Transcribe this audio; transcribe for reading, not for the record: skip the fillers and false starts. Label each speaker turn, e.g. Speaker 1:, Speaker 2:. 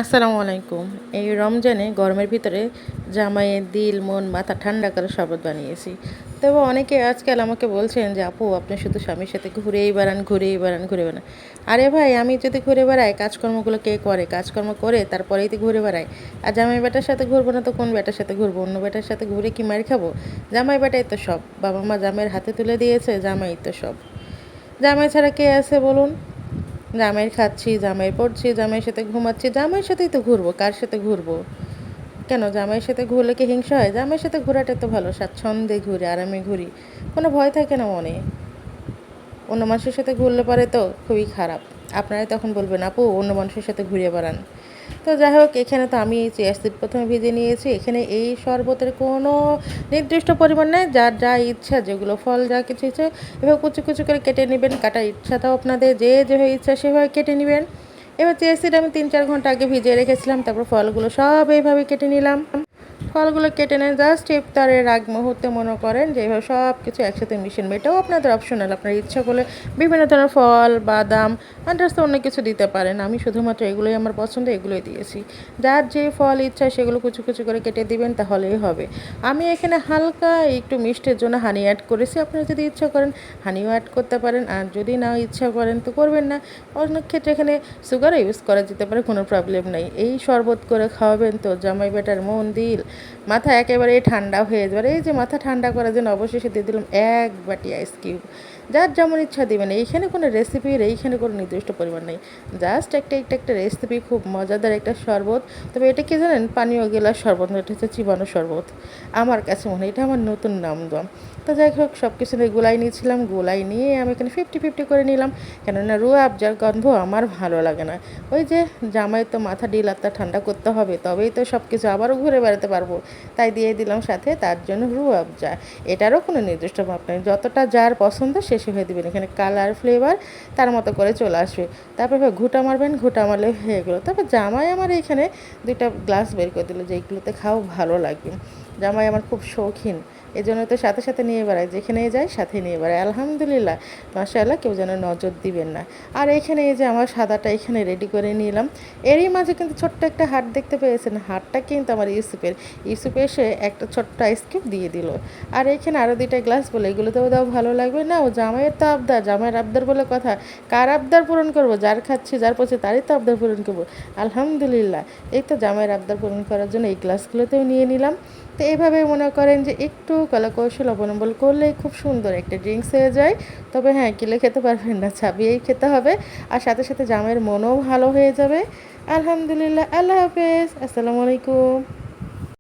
Speaker 1: আসসালামু আলাইকুম। এই রমজানে গরমের ভিতরে জামাইয়ের দিল, মন, মাথা ঠান্ডা করে শরবত বানিয়েছি। তবে অনেকে আজকাল আমাকে বলছেন যে, "আপু আপনি শুধু স্বামীর সাথে ঘুরেই বেড়ান, ঘুরেই বেড়ান, ঘুরে বেড়ান।" আরে ভাই আমি যদি ঘুরে বেড়াই কাজকর্মগুলো কে করে? কাজকর্ম করে তারপরেই তো ঘুরে বেড়াই। আর জামাই বেটার সাথে ঘুরবো না তো কোন বেটার সাথে ঘুরবো? অন্য বেটার সাথে ঘুরে কি মাইর খাবো? জামাই বেটাই তো সব। বাবা-মা জামাইয়ের হাতে তুলে দিয়েছে, জামাই তো সব। জামাই ছাড়া কে আছে বলুন? জামাইয়ের খাচ্ছি, জামাইয়ের পড়ছি, জামাইয়ের সাথে ঘুমাচ্ছি, জামাইয়ের সাথেই তো ঘুরবো। কার সাথে ঘুরবো? কেন জামাইয়ের সাথে ঘুরলে কি হিংসা হয়? জামাইয়ের সাথে ঘোরাটাই তো ভালো। স্বাচ্ছন্দ্যে ঘুরি, আরামে ঘুরি। কোনো ভয় থাকে না মনে। অন্য মানুষের সাথে ঘুরলে পারে তো খুবই খারাপ। আপনারাই তখন বলবেন, আপু অন্য মানুষের সাথে ঘুরিয়ে বেড়ান। তো যাই হোক এখানে তো আমি চিয়া সিড প্রথমে ভিজিয়ে নিয়েছি। এখানে এই শরবতের কোনো নির্দিষ্ট পরিমাণ নেই। যার যা ইচ্ছা যেগুলো ফল যা কিছু ইচ্ছে এভাবে কুচি কুচি করে কেটে নেবেন। কাটার ইচ্ছাটাও আপনাদের যেভাবে ইচ্ছা সেভাবে কেটে নেবেন। এবার চিয়া সিড আমি ৩-৪ ঘন্টা আগে ভিজিয়ে রেখেছিলাম। তারপর ফলগুলো সব এইভাবে কেটে নিলাম। ফলগুলো কেটে নেন জাস্ট ইফতারের আগ মুহূর্তে মনে করেন যে এভাবে সব কিছু একসাথে মিশিয়ে এটাও আপনাদের অপশনাল। আপনার ইচ্ছা করলে বিভিন্ন ধরনের ফল, বাদাম, আদার্স অন্য কিছু দিতে পারেন। আমি শুধুমাত্র এগুলোই আমার পছন্দ, এগুলোই দিয়েছি। যার যে ফল ইচ্ছা সেগুলো কুচি কুচি করে কেটে দিবেন তাহলেই হবে। আমি এখানে হালকা একটু মিষ্টির জন্য হানি অ্যাড করেছি। আপনারা যদি ইচ্ছা করেন হানিও অ্যাড করতে পারেন, আর যদি না ইচ্ছা করেন তো করবেন না। অনেক ক্ষেত্রে এখানে সুগারও ইউজ করা যেতে পারে, কোনো প্রবলেম নেই। এই শরবত করে খাওয়াবেন তো জামাই বেটার মন দিল মাথা একেবারেই ঠান্ডা হয়ে যাবে। এই যে মাথা ঠান্ডা করার জন্য অবশেষে দিয়ে দিলাম ১ বাটি আইস কিউব। যার যেমন ইচ্ছা দিবেন। এইখানে কোনো রেসিপির এইখানে কোনো নির্দিষ্ট পরিমাণ নেই। জাস্ট একটা রেসিপি, খুব মজাদার একটা শরবত। তবে এটা কি জানেন? পানীয় গেলার শরবত না, এটা হচ্ছে চিবানো শরবত। আমার কাছে মনে হয় এটা আমার নতুন নাম দেওয়া। তো যাই হোক সব কিছু নিয়ে গোলাই নিয়েছিলাম। গোলাই নিয়ে আমি এখানে 50-50 করে নিলাম। কেননা রুয়া আফজার গন্ধ আমার ভালো লাগে না। ওই যে জামাই তো মাথা ডিলাতটা ঠান্ডা করতে হবে, তবেই তো সব কিছু আবারও ঘুরে বেড়াতে পারবো। তাই দিয়ে দিলাম সাথে তার জন্য রুহ আফজা। এটারও কোনো নির্দিষ্ট মাপ নেই, যতটা যার পছন্দ শেষে হয়ে দেবেন। এখানে কালার ফ্লেভার তার মতো করে চলে আসবে। তারপর ঘুঁটা মারবেন, ঘুঁটা মারলে হয়ে গেলো। তারপর জামাই আমার এইখানে 2টা গ্লাস বের করে দিল যে এইগুলোতে খাও ভালো লাগবে। জামাই আমার খুব শৌখিন, এই জন্য তো সাথে সাথে নিয়ে বেড়ায়, যেখানে যায় সাথে নিয়ে বেড়ায়। আলহামদুলিল্লাহ মাশাআল্লাহ, কেউ যেন নজর দিবেন না। আর এখানে এই যে আমার সাদাটা এখানে রেডি করে নিলাম। এরই মাঝে কিন্তু ছোট্ট একটা হাট দেখতে পেয়েছেন, হাটটা কিন্তু আমার ইউসুফ এসে একটা ছোট্ট আইসক্রিম দিয়ে দিল। আর এখানে আরও 2টা গ্লাস বলে এগুলোতেও দাও ভালো লাগবে না। ও জামাইয়ের তো আবদার, জামাইয়ের আবদার বলে কথা। কার আবদার পূরণ করবো? যার খাচ্ছি যার পড়ছে তারই তো আবদার পূরণ করবো। আলহামদুলিল্লাহ এই তো জামাইয়ের আবদার পূরণ করার জন্য এই গ্লাসগুলোতেও নিয়ে নিলাম। তো এইভাবে মনে করেন যে একটু কলাকৌশল অবলম্বন করলেই খুব সুন্দর একটা ড্রিঙ্কস হয়ে যায়। তবে হ্যাঁ, গিলে খেতে পারবেন না, চাবিয়েই খেতে হবে। আর সাথে সাথে জামাইয়ের মনও ভালো হয়ে যাবে। আলহামদুলিল্লাহ, আল্লাহ হাফেজ, আসসালামু আলাইকুম।